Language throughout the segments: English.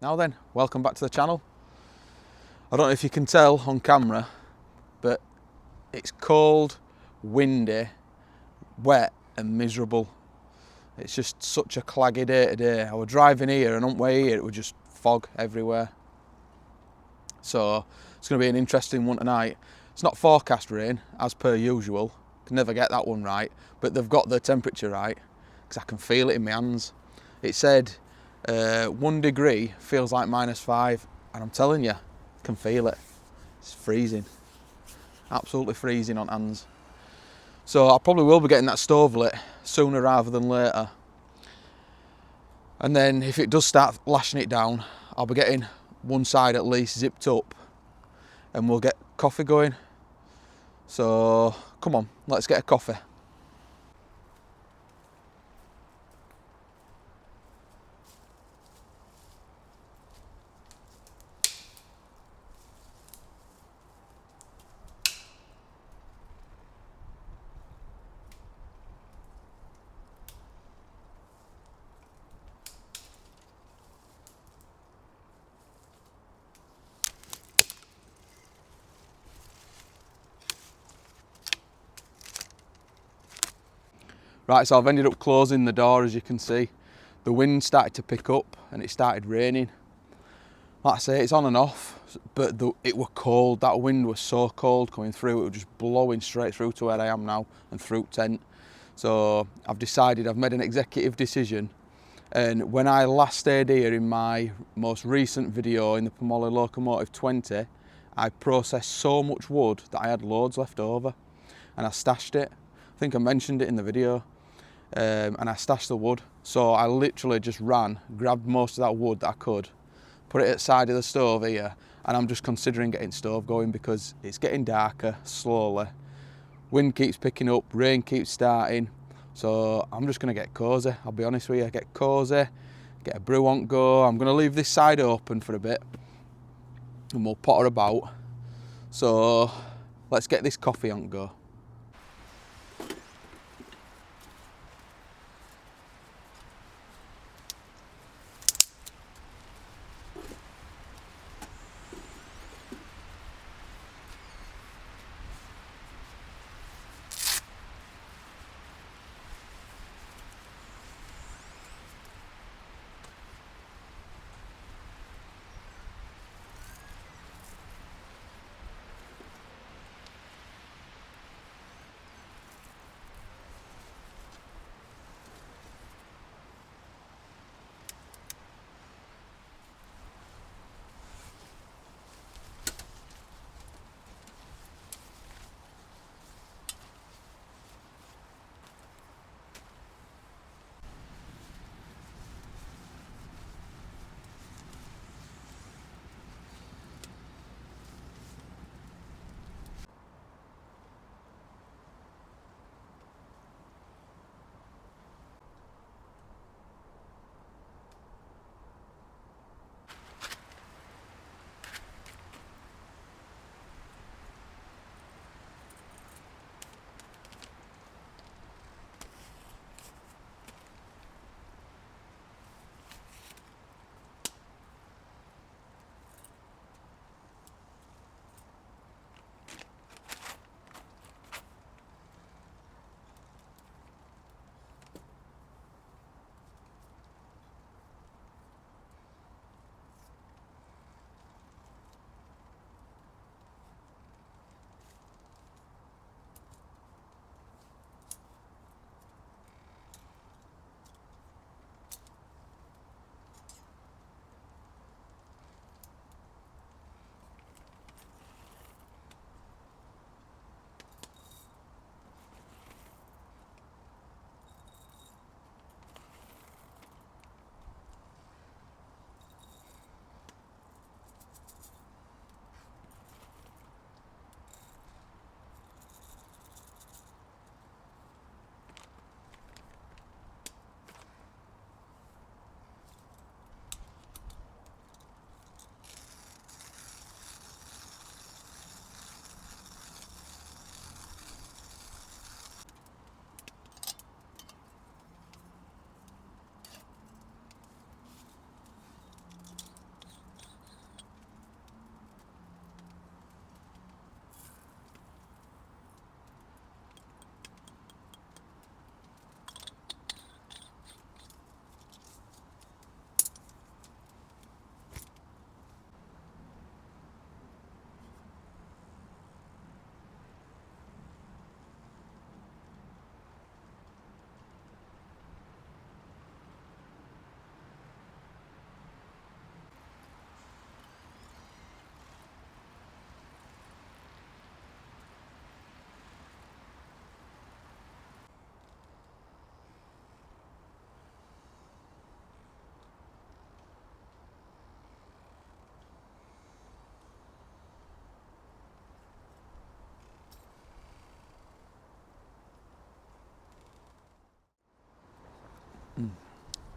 Now then, welcome back to the channel. I don't know if you can tell on camera, but it's cold, windy, wet and miserable. It's just such a claggy day today. I was driving here and on the way here it was just fog everywhere. So it's going to be an interesting one tonight. It's not forecast rain as per usual. Can never get that one right, but they've got the temperature right because I can feel it in my hands. It said 1 degree feels like -5, and I'm telling you, I can feel it. It's freezing, absolutely freezing on hands. So I probably will be getting that stove lit sooner rather than later. And then if it does start lashing it down, I'll be getting one side at least zipped up and we'll get coffee going. So come on, let's get a coffee. Right, so I've ended up closing the door. As you can see, the wind started to pick up and it started raining. Like I say, it's on and off, but it was cold. That wind was so cold coming through, it was just blowing straight through to where I am now and through tent. So I've decided, I've made an executive decision, and when I last stayed here in my most recent video in the pomoly Locomotive 20, I processed so much wood that I had loads left over and I stashed it. I think I mentioned it in the video. And I stashed the wood. So I literally just ran, grabbed most of that wood that I could, put it at the side of the stove here, and I'm just considering getting stove going because it's getting darker slowly. Wind keeps picking up, rain keeps starting, so I'm just gonna get cosy. I'll be honest with you, get cosy, get a brew on go. I'm gonna leave this side open for a bit and we'll potter about. So let's get this coffee on go.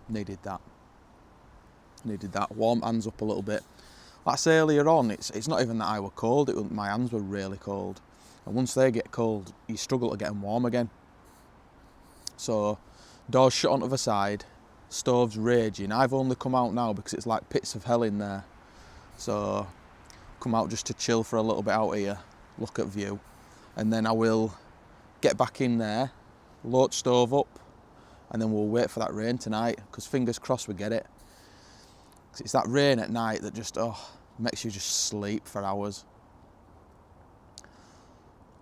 Needed that. Warm hands up a little bit. Like I say earlier on, it's not even that I were cold, my hands were really cold. And once they get cold, you struggle to get them warm again. So, doors shut onto the side, stove's raging. I've only come out now because it's like pits of hell in there. So, come out just to chill for a little bit out here, look at view. And then I will get back in there, load stove up, and then we'll wait for that rain tonight, because fingers crossed we get it. It's that rain at night that just, makes you just sleep for hours.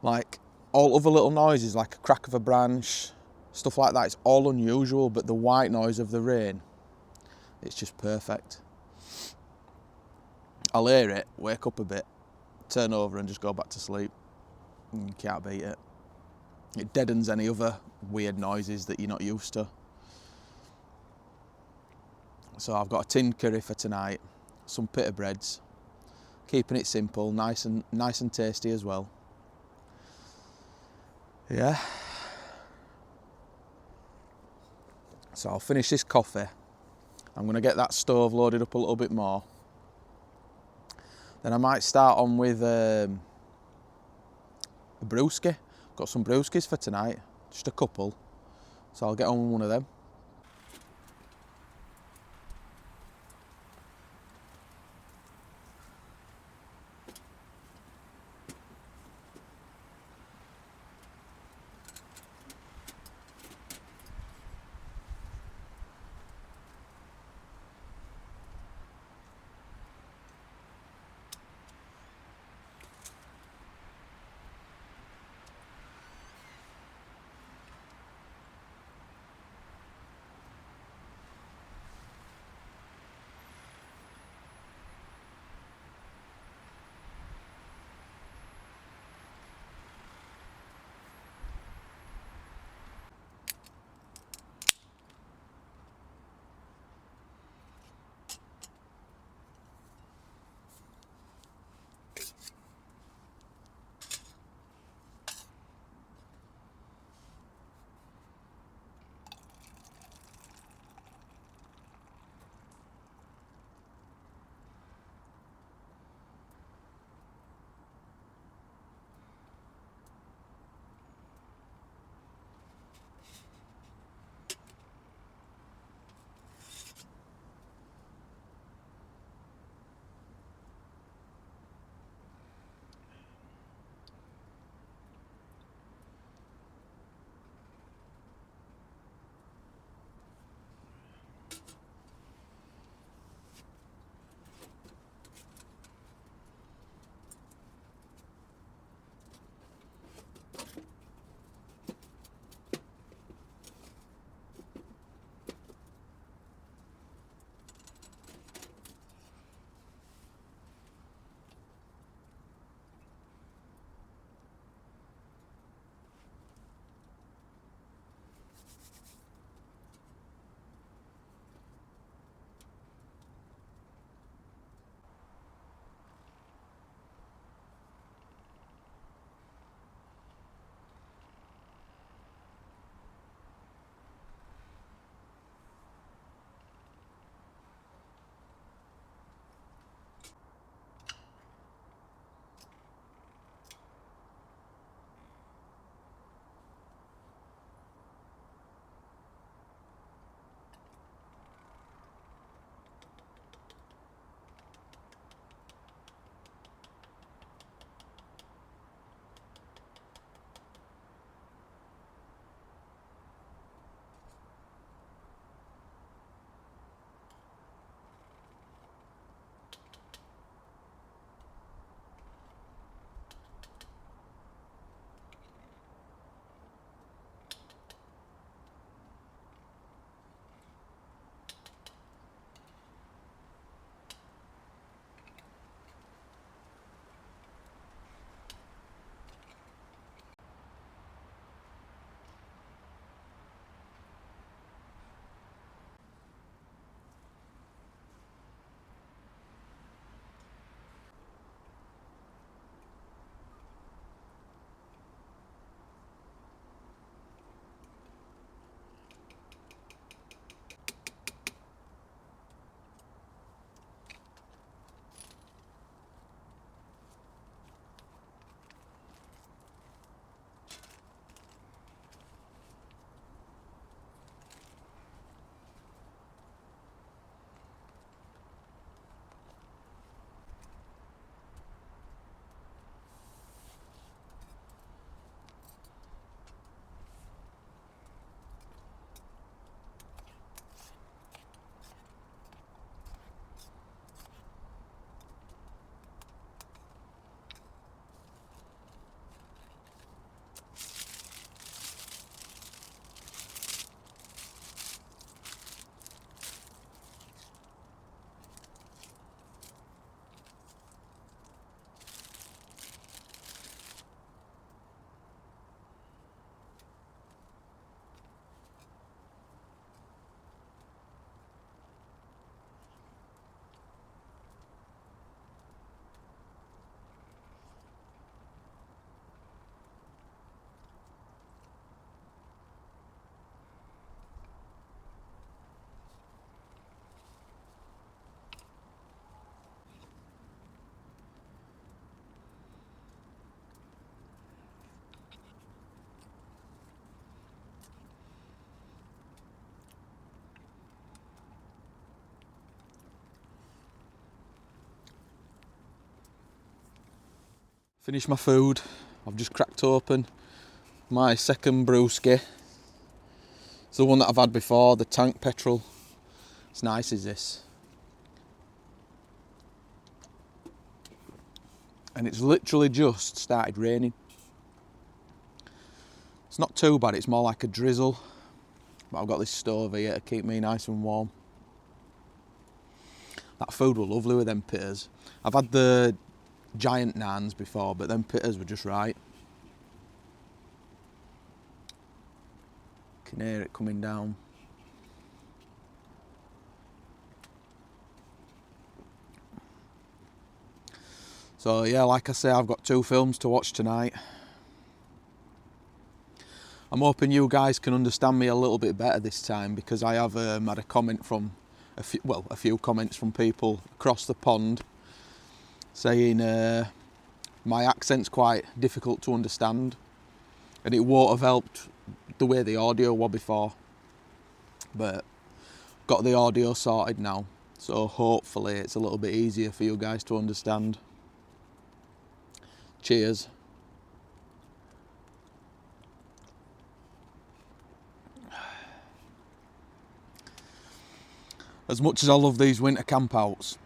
Like, all other little noises, like a crack of a branch, stuff like that, it's all unusual, but the white noise of the rain, it's just perfect. I'll hear it, wake up a bit, turn over and just go back to sleep. You can't beat it. It deadens any other weird noises that you're not used to. So I've got a tin curry for tonight, some pita breads, keeping it simple, nice and tasty as well. Yeah. So I'll finish this coffee. I'm going to get that stove loaded up a little bit more. Then I might start on with a brewski. Got some brewskis for tonight, just a couple. So I'll get on with one of them. Finished my food. I've just cracked open my second brewski. It's the one that I've had before, the tank petrol. It's nice, is this? And it's literally just started raining. It's not too bad, it's more like a drizzle. But I've got this stove here to keep me nice and warm. That food were lovely with them pitters. I've had the giant naans before, but them pitters were just right. Can hear it coming down. So yeah, like I say, I've got 2 films to watch tonight. I'm hoping you guys can understand me a little bit better this time, because I have had a comment from a few comments from people across the pond saying my accent's quite difficult to understand, and it won't have helped the way the audio was before. But got the audio sorted now, so hopefully it's a little bit easier for you guys to understand. Cheers. As much as I love these winter campouts,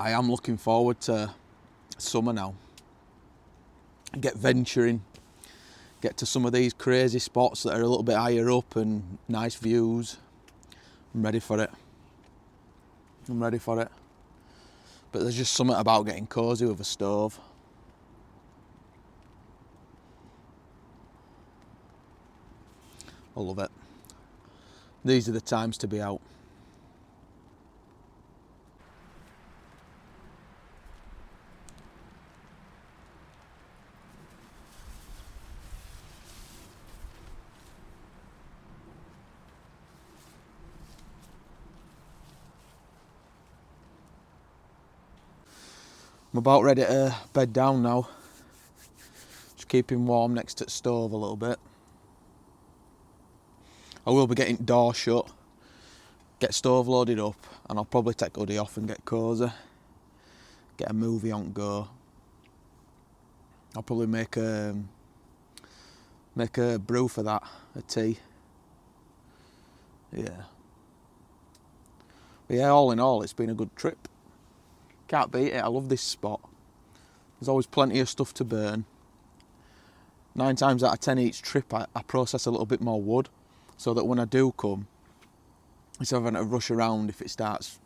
I am looking forward to summer now. Get venturing, get to some of these crazy spots that are a little bit higher up and nice views. I'm ready for it. I'm ready for it. But there's just something about getting cosy with a stove. I love it. These are the times to be out. I'm about ready to bed down now. Just keeping warm next to the stove a little bit. I will be getting door shut, get stove loaded up, and I'll probably take hoodie off and get cosy. Get a movie on go. I'll probably make a brew for that, a tea. Yeah. But yeah, all in all, it's been a good trip. Can't beat it, I love this spot. There's always plenty of stuff to burn. 9 times out of 10 each trip I process a little bit more wood, so that when I do come, instead of having to rush around if it starts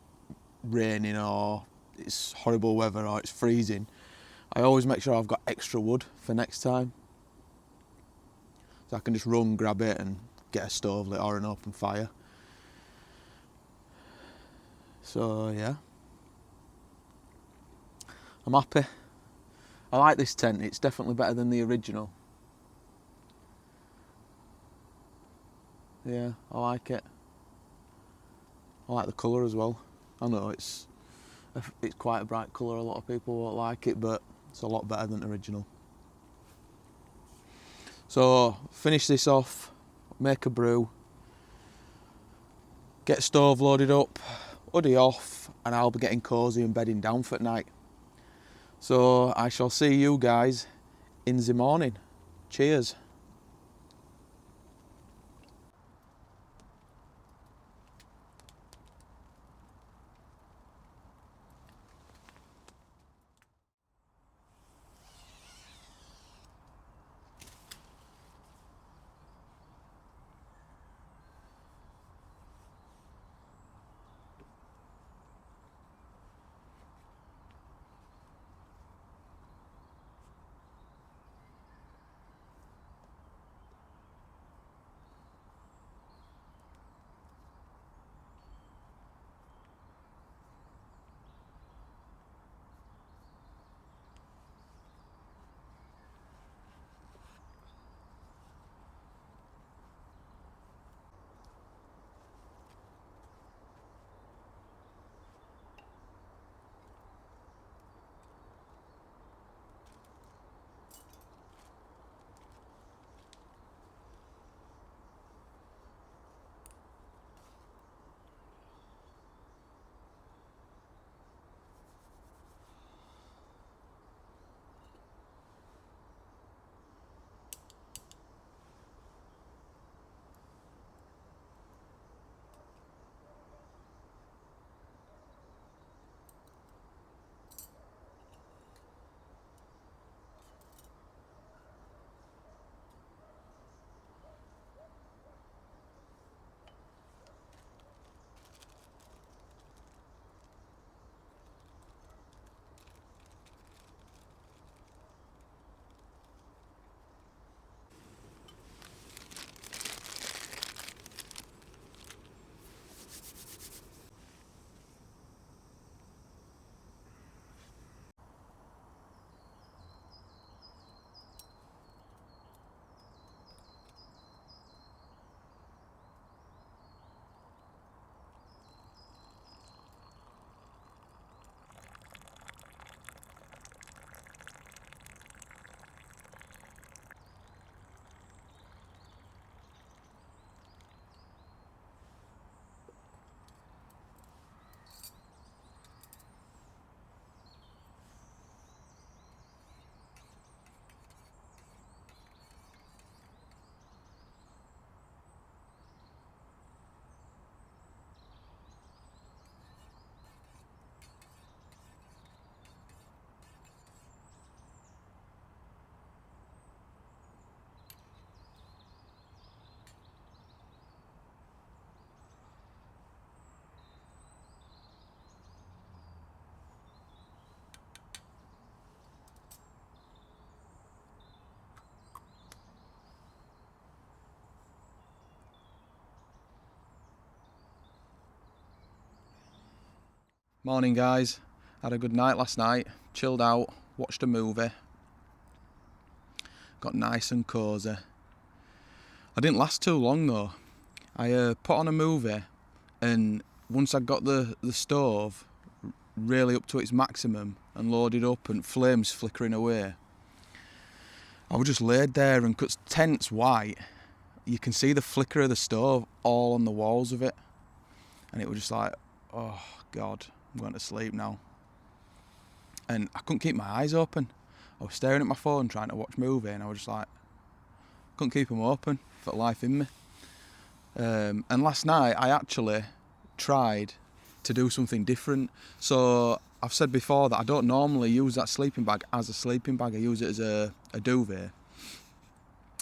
raining or it's horrible weather or it's freezing, I always make sure I've got extra wood for next time. So I can just run, grab it and get a stove lit or an open fire. So yeah. I'm happy. I like this tent, it's definitely better than the original. Yeah, I like it. I like the colour as well. I know it's quite a bright colour, a lot of people won't like it, but it's a lot better than the original. So, finish this off, make a brew, get stove loaded up, hoodie off, and I'll be getting cosy and bedding down for tonight. So I shall see you guys in the morning. Cheers. Morning guys, had a good night last night, chilled out, watched a movie, got nice and cosy. I didn't last too long though. I put on a movie and once I got the stove really up to its maximum and loaded up and flames flickering away, I was just laid there, and 'cause tent's white, you can see the flicker of the stove all on the walls of it, and it was just like, oh God, I'm going to sleep now. And I couldn't keep my eyes open. I was staring at my phone trying to watch a movie, and I was just like, couldn't keep them open for life in me. And last night I actually tried to do something different. So I've said before that I don't normally use that sleeping bag as a sleeping bag. I use it as a duvet.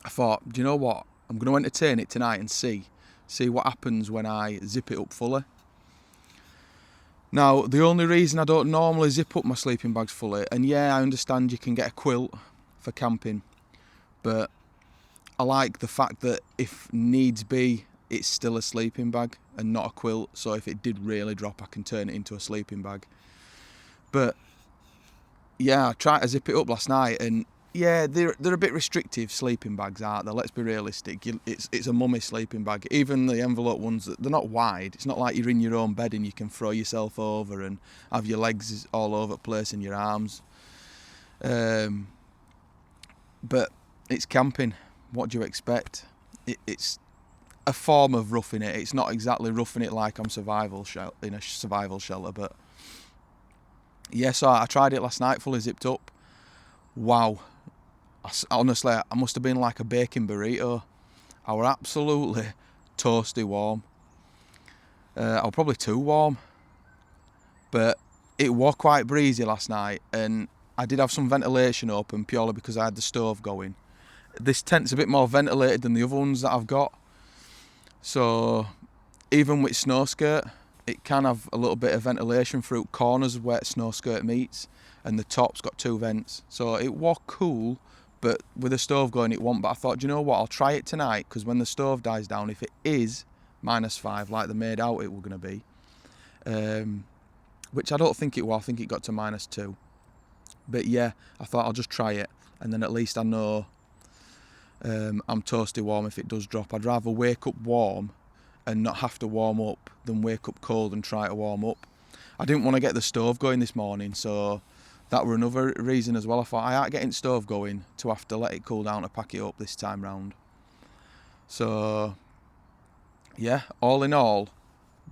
I thought, do you know what? I'm going to entertain it tonight and see what happens when I zip it up fully. Now, the only reason I don't normally zip up my sleeping bags fully, and yeah, I understand you can get a quilt for camping, but I like the fact that if needs be, it's still a sleeping bag and not a quilt, so if it did really drop, I can turn it into a sleeping bag. But yeah, I tried to zip it up last night, and yeah, they're a bit restrictive, sleeping bags, aren't they? Let's be realistic. It's a mummy sleeping bag. Even the envelope ones, they're not wide. It's not like you're in your own bed and you can throw yourself over and have your legs all over the place and your arms. But it's camping. What do you expect? It's a form of roughing it. It's not exactly roughing it like I'm in a survival shelter, but yeah, so I tried it last night, fully zipped up. Wow. Honestly, I must have been like a baking burrito. I were absolutely toasty warm. I was probably too warm. But it was quite breezy last night, and I did have some ventilation open purely because I had the stove going. This tent's a bit more ventilated than the other ones that I've got. So even with snow skirt, it can have a little bit of ventilation through corners where snow skirt meets, and the top's got 2 vents. So it was cool, but with the stove going it won't. But I thought, do you know what, I'll try it tonight, because when the stove dies down, if it is -5 like they made out it were going to be, which I don't think it was, I think it got to -2. But yeah, I thought I'll just try it, and then at least I know I'm toasty warm if it does drop. I'd rather wake up warm and not have to warm up than wake up cold and try to warm up. I didn't want to get the stove going this morning, so that were another reason as well. I thought I ain't getting stove going to have to let it cool down to pack it up this time round. So yeah, all in all,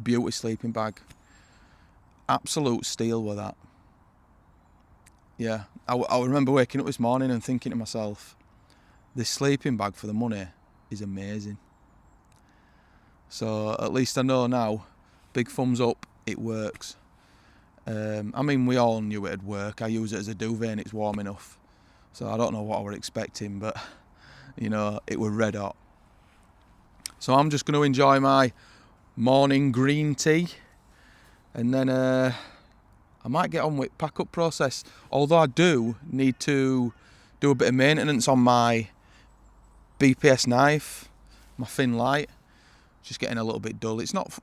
beauty sleeping bag. Absolute steal with that. Yeah, I remember waking up this morning and thinking to myself, this sleeping bag for the money is amazing. So at least I know now, big thumbs up, it works. I mean, we all knew it'd work. I use it as a duvet and it's warm enough. So I don't know what I were expecting, but you know, it were red hot. So I'm just going to enjoy my morning green tea, and then I might get on with pack up process. Although I do need to do a bit of maintenance on my BPS knife, my thin light. Just getting a little bit dull. It's not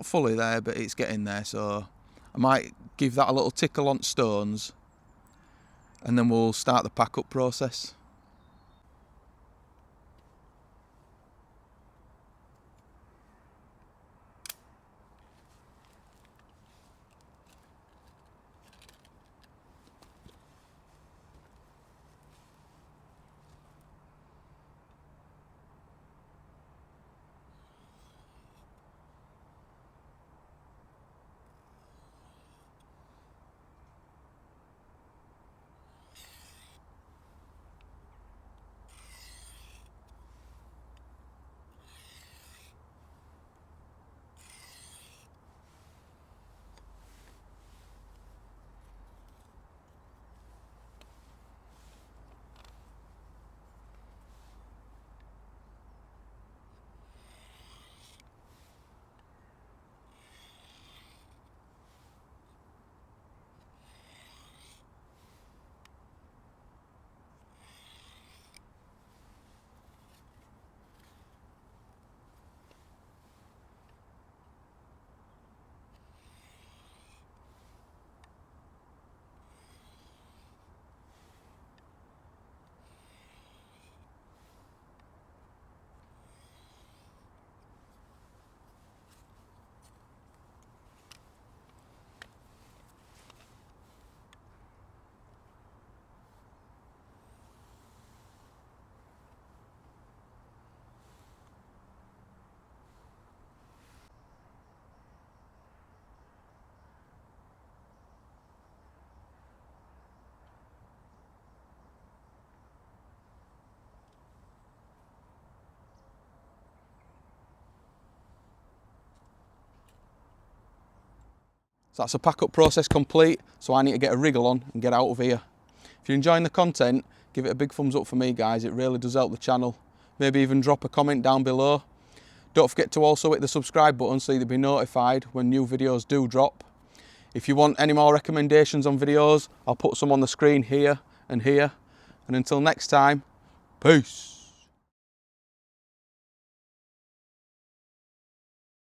fully there, but it's getting there. So I might give that a little tickle on stones, and then we'll start the pack up process. So that's the pack up process complete, so I need to get a wriggle on and get out of here. If you're enjoying the content, give it a big thumbs up for me, guys. It really does help the channel. Maybe even drop a comment down below. Don't forget to also hit the subscribe button so you'll be notified when new videos do drop. If you want any more recommendations on videos, I'll put some on the screen here and here. And until next time, peace.